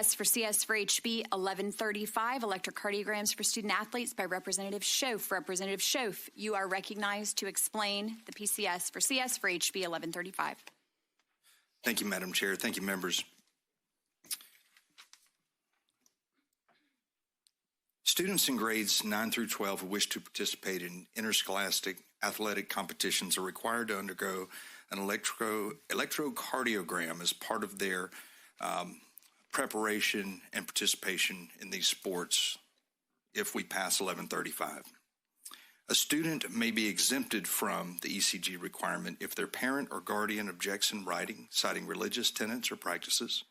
For CS for HB 1135, electrocardiograms for student athletes by Representative Shoaf. Representative Shoaf, you are recognized to explain the PCS for CS for HB 1135. Thank you, Madam Chair. Thank you, members. Students in grades 9 through 12 who wish to participate in interscholastic athletic competitions are required to undergo an electrocardiogram as part of their preparation and participation in these sports if we pass 1135. A student may be exempted from the ECG requirement if their parent or guardian objects in writing, citing religious tenets or practices.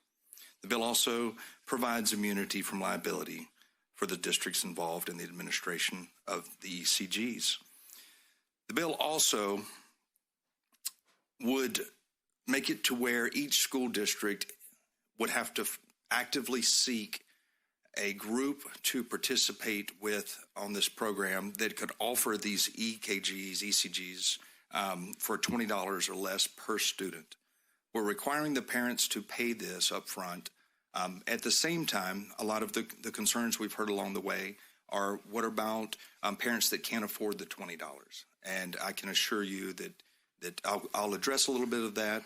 The bill also provides immunity from liability for the districts involved in the administration of the ECGs. The bill also would make it to where each school district would have to actively seek a group to participate with on this program that could offer these ECGs for $20 or less per student. We're requiring the parents to pay this up front. At the same time, a lot of the concerns we've heard along the way are, what about parents that can't afford the $20? And I can assure you that I'll address a little bit of that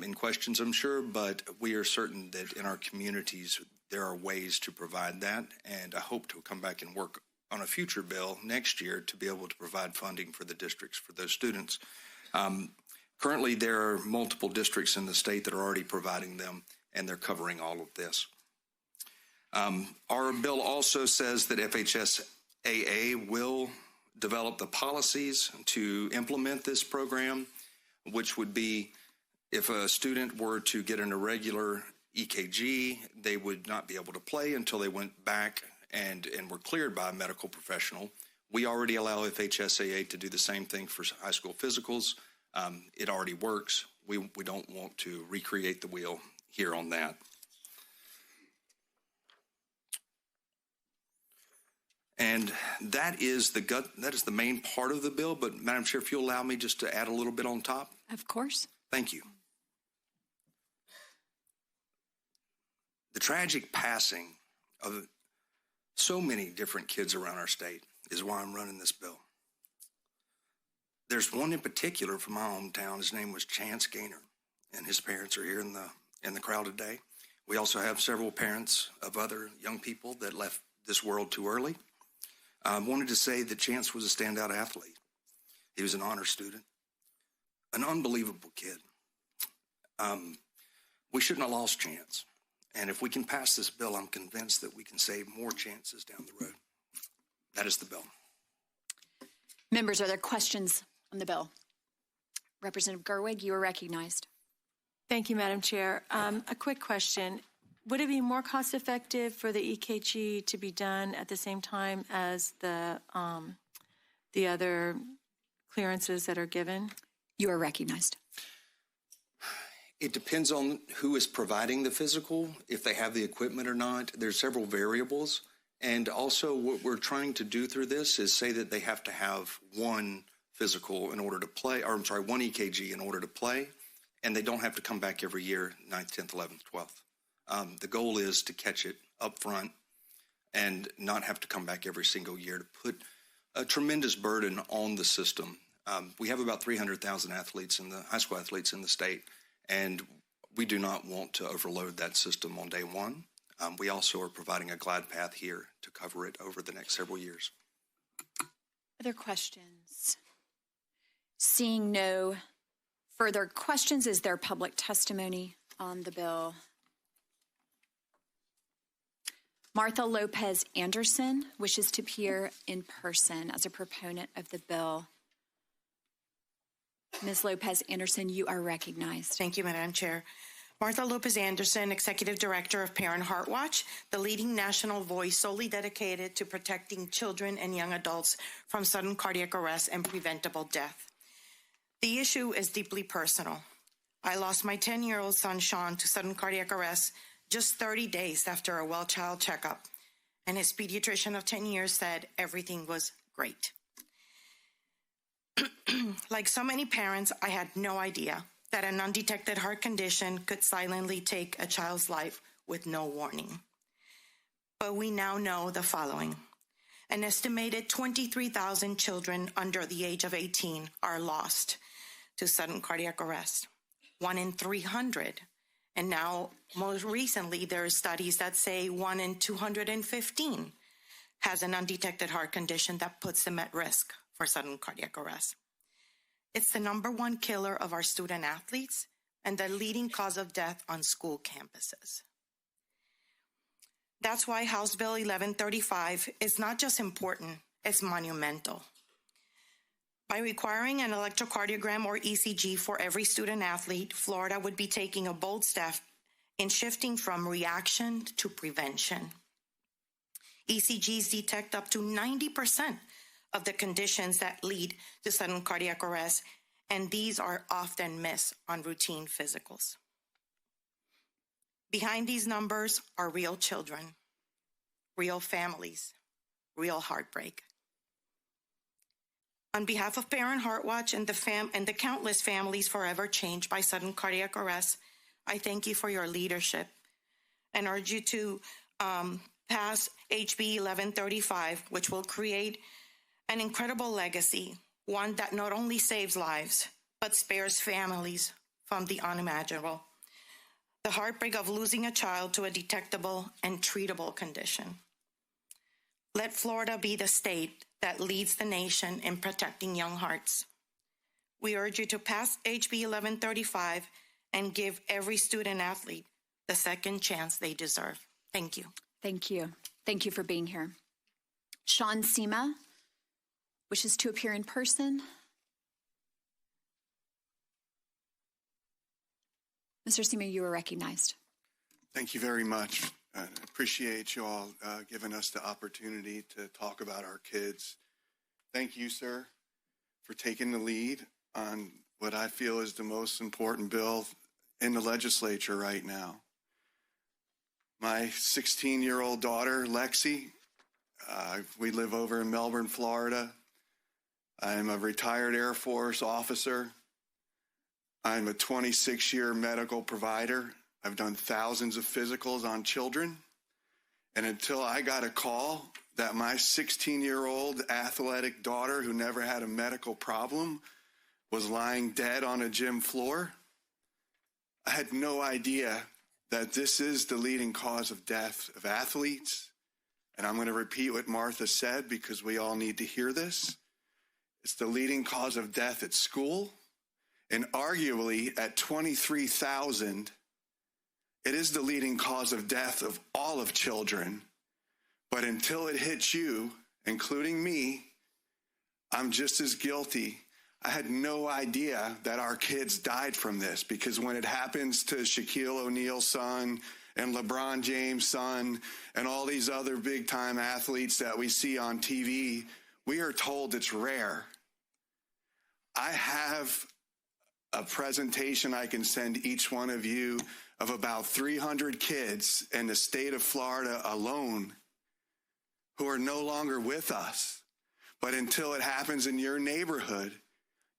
in questions, I'm sure, but we are certain that in our communities, there are ways to provide that, and I hope to come back and work on a future bill next year to be able to provide funding for the districts for those students. Currently, there are multiple districts in the state that are already providing them, and they're covering all of this. Our bill also says that FHSAA will develop the policies to implement this program, which would be if a student were to get an irregular EKG, they would not be able to play until they went back and were cleared by a medical professional. We already allow FHSAA to do the same thing for high school physicals. It already works. We don't want to recreate the wheel here on that. And that is the main part of the bill, but Madam Chair, if you'll allow me just to add a little bit on top. Of course. Thank you. The tragic passing of so many different kids around our state is why I'm running this bill. There's one in particular from my hometown. His name was Chance Gaynor, and his parents are here in the crowd today. We also have several parents of other young people that left this world too early. I wanted to say that Chance was a standout athlete. He was an honor student, an unbelievable kid. We shouldn't have lost Chance. And if we can pass this bill, I'm convinced that we can save more chances down the road. That is the bill. Members, are there questions on the bill? Representative Gerwig, you are recognized. Thank you, Madam Chair. A quick question. Would it be more cost effective for the EKG to be done at the same time as the other clearances that are given? You are recognized. It depends on who is providing the physical, if they have the equipment or not. There's several variables. And also what we're trying to do through this is say that they have to have one physical in order to play, or I'm sorry, one EKG in order to play, and they don't have to come back every year, 9th, 10th, 11th, 12th. The goal is to catch it up front and not have to come back every single year to put a tremendous burden on the system. We have about 300,000 athletes high school athletes in the state, and we do not want to overload that system on day one. We also are providing a glide path here to cover it over the next several years. Other questions? Seeing no further questions, is there public testimony on the bill? Martha Lopez Anderson wishes to appear in person as a proponent of the bill. Ms. Lopez Anderson, you are recognized. Thank you, Madam Chair. Martha Lopez Anderson, Executive Director of Parent Heart Watch, the leading national voice solely dedicated to protecting children and young adults from sudden cardiac arrest and preventable death. The issue is deeply personal. I lost my 10-year-old son, Sean, to sudden cardiac arrest just 30 days after a well-child checkup, and his pediatrician of 10 years said everything was great. Like so many parents, I had no idea that an undetected heart condition could silently take a child's life with no warning. But we now know the following. An estimated 23,000 children under the age of 18 are lost to sudden cardiac arrest, 1 in 300. And now, most recently, there are studies that say 1 in 215 has an undetected heart condition that puts them at risk for sudden cardiac arrest. It's the #1 killer of our student athletes and the leading cause of death on school campuses. That's why House Bill 1135 is not just important, it's monumental. By requiring an electrocardiogram or ECG for every student athlete, Florida would be taking a bold step in shifting from reaction to prevention. ECGs detect up to 90% of the conditions that lead to sudden cardiac arrest, and these are often missed on routine physicals. Behind these numbers are real children, real families, real heartbreak. On behalf of Parent Heart Watch and the countless families forever changed by sudden cardiac arrest, I thank you for your leadership and urge you to pass HB 1135, which will create an incredible legacy, one that not only saves lives, but spares families from the unimaginable, the heartbreak of losing a child to a detectable and treatable condition. Let Florida be the state that leads the nation in protecting young hearts. We urge you to pass HB 1135 and give every student athlete the second chance they deserve. Thank you. Thank you. Thank you for being here. Sean Sema wishes to appear in person. Mr. Sema, you are recognized. Thank you very much. I appreciate you all giving us the opportunity to talk about our kids. Thank you, sir, for taking the lead on what I feel is the most important bill in the legislature right now. My 16-year-old daughter, Lexi, we live over in Melbourne, Florida. I'm a retired Air Force officer. I'm a 26-year medical provider. I've done thousands of physicals on children. And until I got a call that my 16-year-old athletic daughter, who never had a medical problem, was lying dead on a gym floor, I had no idea that this is the leading cause of death of athletes. And I'm going to repeat what Martha said because we all need to hear this. It's the leading cause of death at school. And arguably at 23,000, it is the leading cause of death of all of children. But until it hits you, including me, I'm just as guilty. I had no idea that our kids died from this because when it happens to Shaquille O'Neal's son and LeBron James' son and all these other big-time athletes that we see on TV, we are told it's rare. I have a presentation I can send each one of you of about 300 kids in the state of Florida alone who are no longer with us. But until it happens in your neighborhood,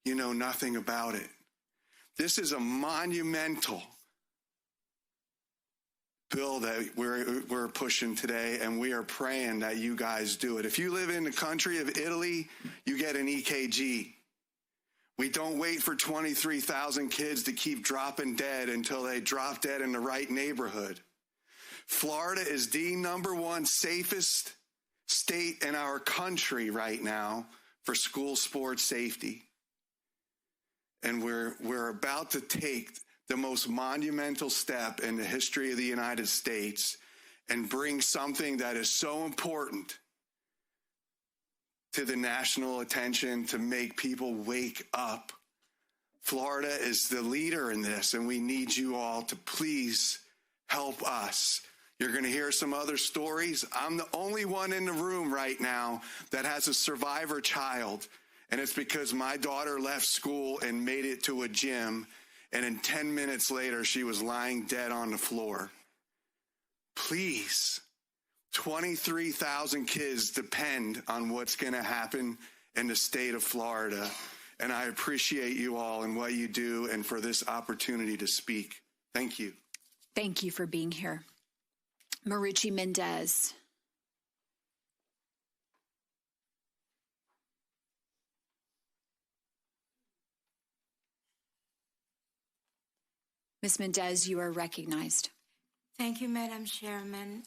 you know nothing about it. This is a monumental bill that we're pushing today, and we are praying that you guys do it. If you live in the country of Italy, you get an EKG. We don't wait for 23,000 kids to keep dropping dead until they drop dead in the right neighborhood. Florida is the #1 safest state in our country right now for school sports safety. And we're about to take the most monumental step in the history of the United States and bring something that is so important to the national attention to make people wake up. Florida is the leader in this, and we need you all to please help us. You're going to hear some other stories. I'm the only one in the room right now that has a survivor child, and it's because my daughter left school and made it to a gym, and in 10 minutes later, she was lying dead on the floor. Please, 23,000 kids depend on what's going to happen in the state of Florida, and I appreciate you all and what you do and for this opportunity to speak. Thank you. Thank you for being here. Marucci Mendez. Ms. Mendez, you are recognized. Thank you, Madam Chairman,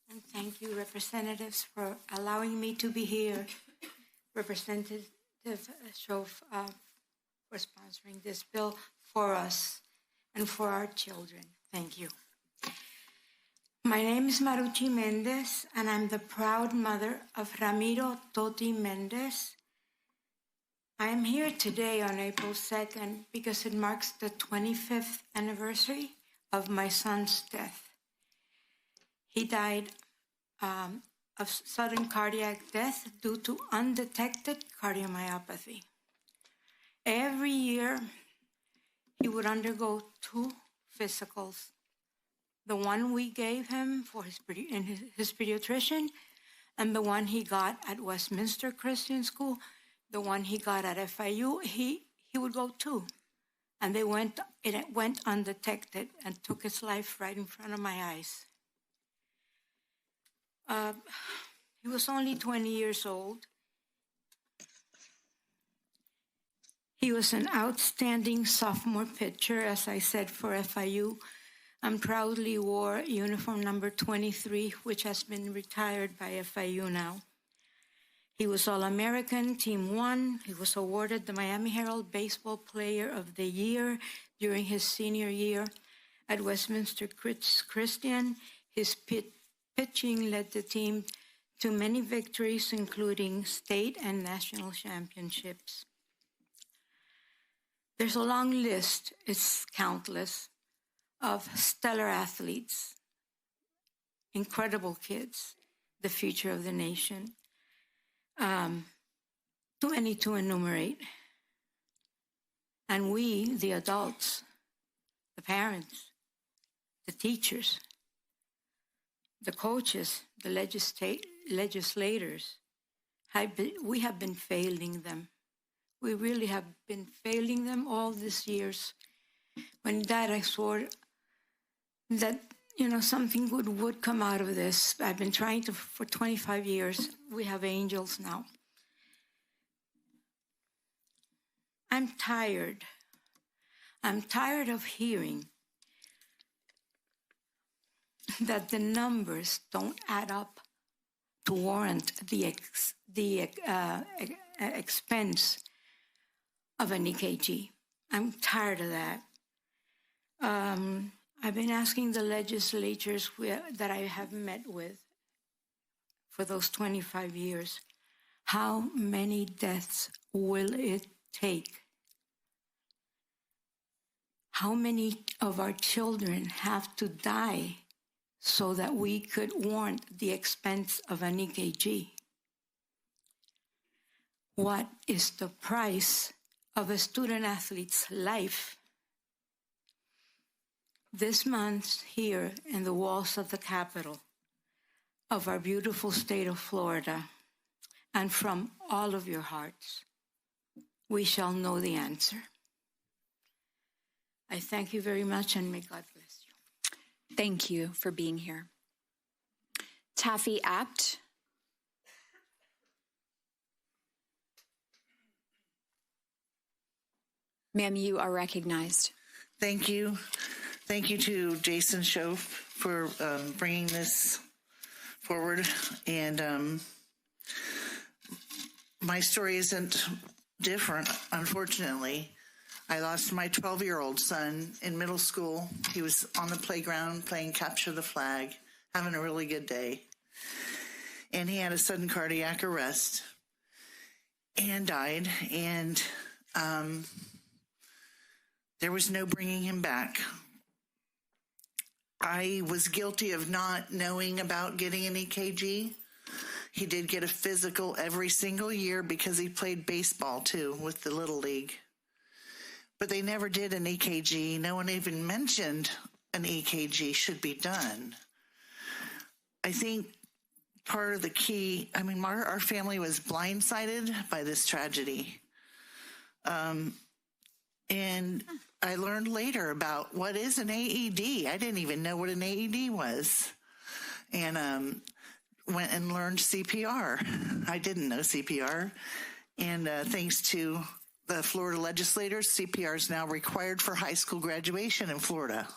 and thank you, representatives, for allowing me to be here. Representative Shoaf for sponsoring this bill for us and for our children. Thank you. My name is Marucci Mendez, and I'm the proud mother of Ramiro Toti Mendez. I am here today on April 2nd because it marks the 25th anniversary of my son's death. He died of sudden cardiac death due to undetected cardiomyopathy. Every year, he would undergo 2 physicals. The one we gave him for his pediatrician, and the one he got at Westminster Christian School, the one he got at FIU, he would go too. And it went undetected and took his life right in front of my eyes. He was only 20 years old. He was an outstanding sophomore pitcher, as I said, for FIU, and proudly wore uniform number 23, which has been retired by FIU now. He was All-American, Team 1. He was awarded the Miami Herald Baseball Player of the Year during his senior year at Westminster Christian. His pitching led the team to many victories, including state and national championships. There's a long list, it's countless, of stellar athletes, incredible kids, the future of the nation. Too many to enumerate. And we, the adults, the parents, the teachers, the coaches, the legislators, we have been failing them. We really have been failing them all these years. When he died, I swore that, something good would come out of this. I've been trying to for 25 years. We have angels now. I'm tired. I'm tired of hearing that the numbers don't add up to warrant the expense of an EKG. I'm tired of that. I've been asking the legislatures that I have met with for those 25 years, how many deaths will it take? How many of our children have to die so that we could warrant the expense of an EKG? What is the price of a student athlete's life? This month, here in the walls of the Capitol of our beautiful state of Florida, and from all of your hearts, we shall know the answer. I thank you very much, and may God bless you. Thank you for being here. Taffy Apt. Ma'am, you are recognized. Thank you. Thank you to Jason Shoaf for bringing this forward. And my story isn't different, unfortunately. I lost my 12-year-old son in middle school. He was on the playground playing capture the flag, having a really good day. And he had a sudden cardiac arrest and died. And there was no bringing him back. I was guilty of not knowing about getting an EKG. He did get a physical every single year because he played baseball too with the Little League. But they never did an EKG. No one even mentioned an EKG should be done. I think part of the key, our family was blindsided by this tragedy. And I learned later about what is an AED. I didn't even know what an AED was. and went and learned CPR. I didn't know CPR. And thanks to the Florida legislators, CPR is now required for high school graduation in Florida.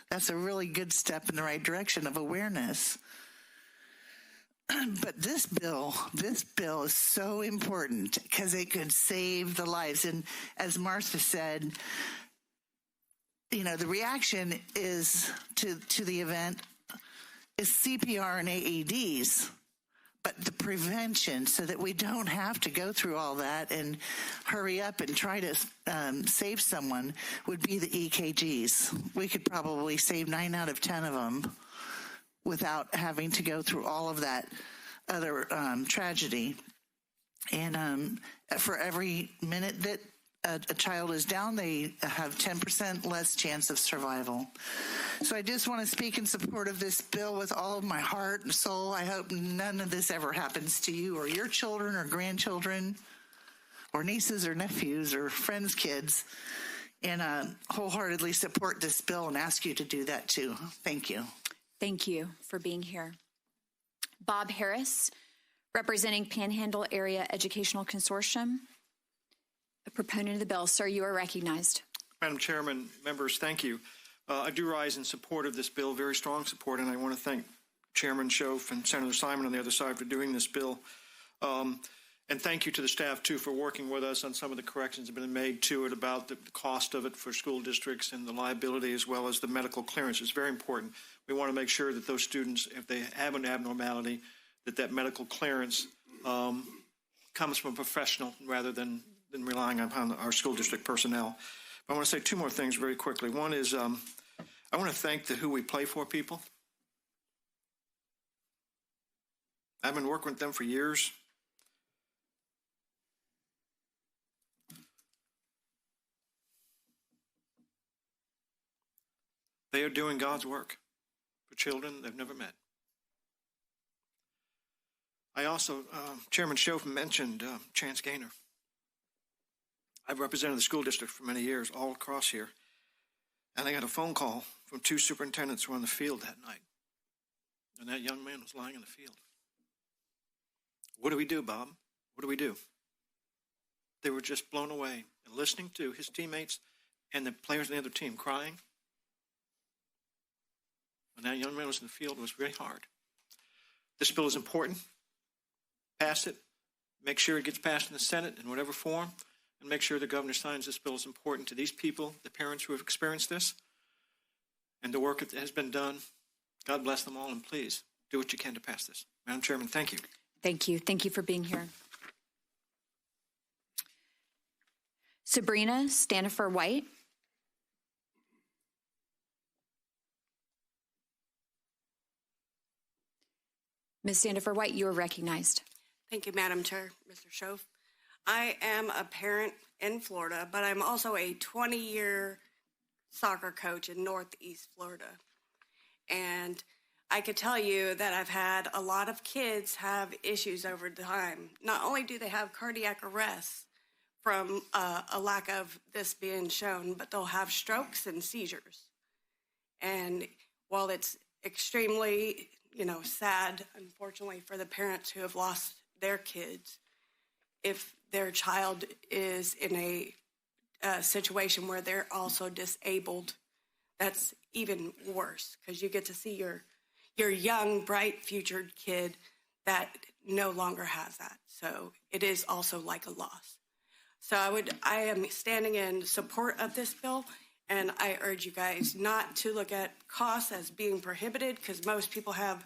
That's a really good step in the right direction of awareness. But this bill is so important because it could save the lives. And as Martha said, the reaction is to the event is CPR and AEDs, but the prevention so that we don't have to go through all that and hurry up and try to save someone would be the EKGs. We could probably save 9 out of 10 of them without having to go through all of that other tragedy. And for every minute that a child is down, they have 10% less chance of survival. So I just want to speak in support of this bill with all of my heart and soul. I hope none of this ever happens to you or your children or grandchildren or nieces or nephews or friends' kids. And wholeheartedly support this bill and ask you to do that too. Thank you. Thank you for being here. Bob Harris, representing Panhandle Area Educational Consortium, a proponent of the bill. Sir, you are recognized. Madam Chairman, members, thank you. I do rise in support of this bill, very strong support, and I want to thank Chairman Shoaf and Senator Simon on the other side for doing this bill. And thank you to the staff, too, for working with us on some of the corrections that have been made to it about the cost of it for school districts and the liability as well as the medical clearance. It's very important. We want to make sure that those students, if they have an abnormality, that medical clearance comes from a professional rather than relying upon our school district personnel. I want to say 2 more things very quickly. One is I want to thank the Who We Play For people. I've been working with them for years. They are doing God's work for children they've never met. I also, Chairman Shoaf mentioned Chance Gaynor. I've represented the school district for many years all across here, and I got a phone call from 2 superintendents who were on the field that night, and that young man was lying in the field. What do we do, Bob? What do we do? They were just blown away and listening to his teammates and the players on the other team crying. When that young man was in the field, it was very hard. This bill is important. Pass it. Make sure it gets passed in the Senate in whatever form. And make sure the governor signs this bill is important to these people, the parents who have experienced this, and the work that has been done. God bless them all, and please do what you can to pass this. Madam Chairman, thank you. Thank you. Thank you for being here. Sabrina Stanifer White. Ms. Stanifer White, you are recognized. Thank you, Madam Chair, Mr. Shoaf. I am a parent in Florida, but I'm also a 20-year soccer coach in Northeast Florida. And I could tell you that I've had a lot of kids have issues over time. Not only do they have cardiac arrests from a lack of this being shown, but they'll have strokes and seizures. And while it's extremely, sad, unfortunately, for the parents who have lost their kids, if their child is in a situation where they're also disabled, that's even worse, because you get to see your young, bright, future kid that no longer has that. So it is also like a loss. So I am standing in support of this bill, and I urge you guys not to look at costs as being prohibited, because most people have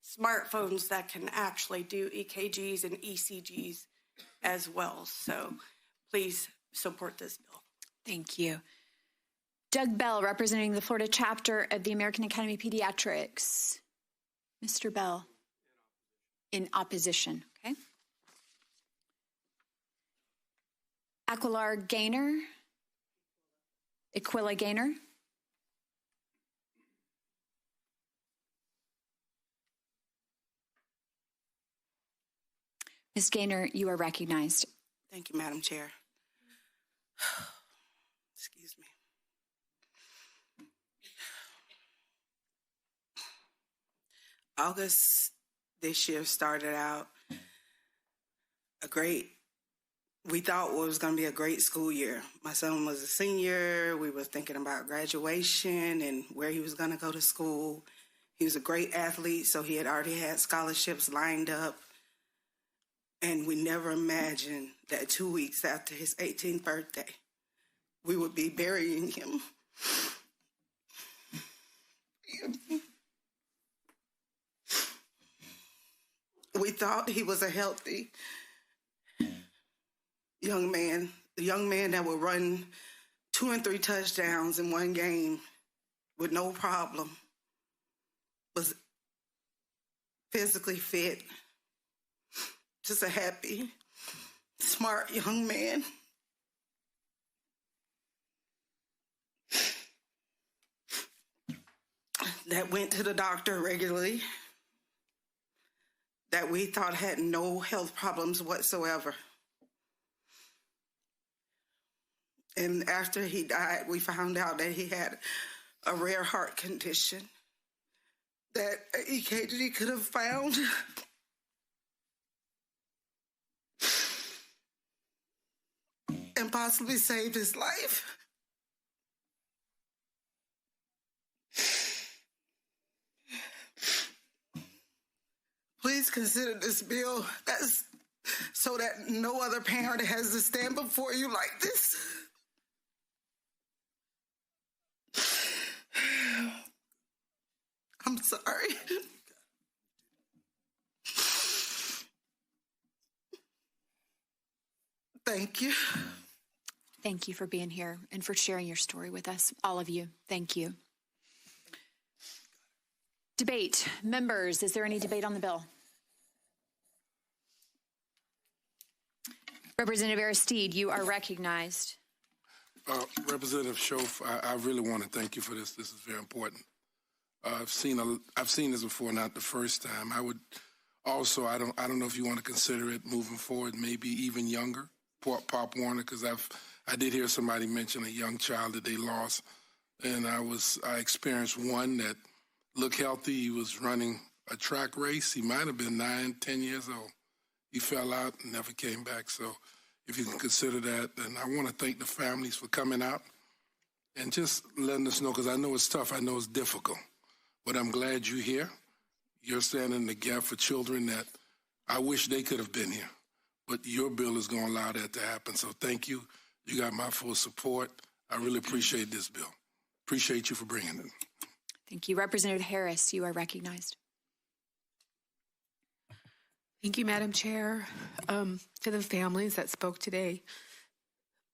smartphones that can actually do EKGs and ECGs as well. So please support this bill. Thank you. Doug Bell, representing the Florida chapter of the American Academy of Pediatrics. Mr. Bell, in opposition, okay. Aquila Gaynor. Ms. Gaynor, you are recognized. Thank you, Madam Chair. Excuse me. August this year started out we thought it was going to be a great school year. My son was a senior. We were thinking about graduation and where he was going to go to school. He was a great athlete, so he had already had scholarships lined up. And we never imagined that 2 weeks after his 18th birthday, we would be burying him. We thought he was a healthy young man, a young man that would run 2 and 3 touchdowns in one game with no problem, was physically fit, just a happy, smart young man. That went to the doctor regularly, that we thought had no health problems whatsoever. And after he died, we found out that he had a rare heart condition that EKG could have found. And possibly saved his life. Please consider this bill so that no other parent has to stand before you like this. I'm sorry. Thank you. Thank you for being here and for sharing your story with us, all of you. Thank you. Debate. Members, is there any debate on the bill? Representative Aristide, you are recognized. Representative Shoaf, I really want to thank you for this. This is very important. I've seen this before, not the first time. I would also, I don't know if you want to consider it moving forward, maybe even younger, Pop Warner, because I did hear somebody mention a young child that they lost, and I experienced one that looked healthy. He was running a track race. He might have been 9, 10 years old. He fell out and never came back. So if you can consider that, and I want to thank the families for coming out and just letting us know, because I know it's tough. I know it's difficult. But I'm glad you're here. You're standing in the gap for children that I wish they could have been here. But your bill is going to allow that to happen. So thank you. You got my full support. I really appreciate this bill. Appreciate you for bringing it. Thank you. Representative Harris, you are recognized. Thank you, Madam Chair. To the families that spoke today,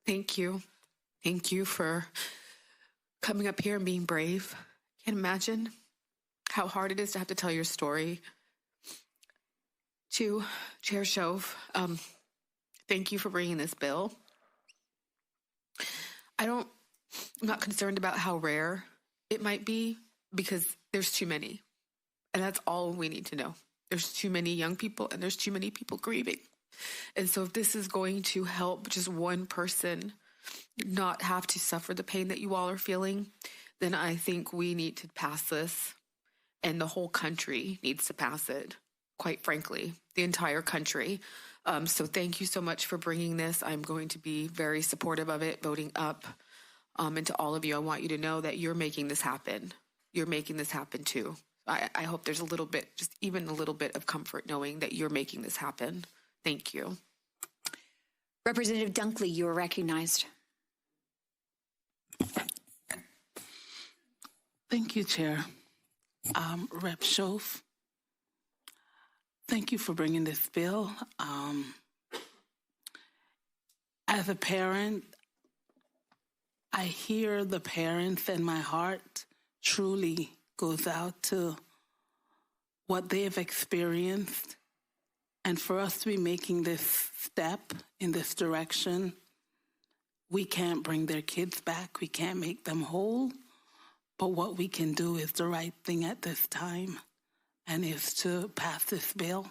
thank you. Thank you for coming up here and being brave. Can't imagine how hard it is to have to tell your story. To Chair Shoaf, thank you for bringing this bill. I'm not concerned about how rare it might be, because there's too many. And that's all we need to know. There's too many young people and there's too many people grieving. And so if this is going to help just one person not have to suffer the pain that you all are feeling, then I think we need to pass this, and the whole country needs to pass it, quite frankly, the entire country. So thank you so much for bringing this. I'm going to be very supportive of it, voting up. And to all of you, I want you to know that you're making this happen. You're making this happen too. I hope there's a little bit, just even a little bit of comfort knowing that you're making this happen. Thank you. Representative Dunkley, you are recognized. Thank you, Chair. Rep. Shoaf, thank you for bringing this bill. As a parent, I hear the parents, and my heart truly goes out to what they've experienced. And for us to be making this step in this direction, we can't bring their kids back. We can't make them whole. But what we can do is the right thing at this time, and is to pass this bill.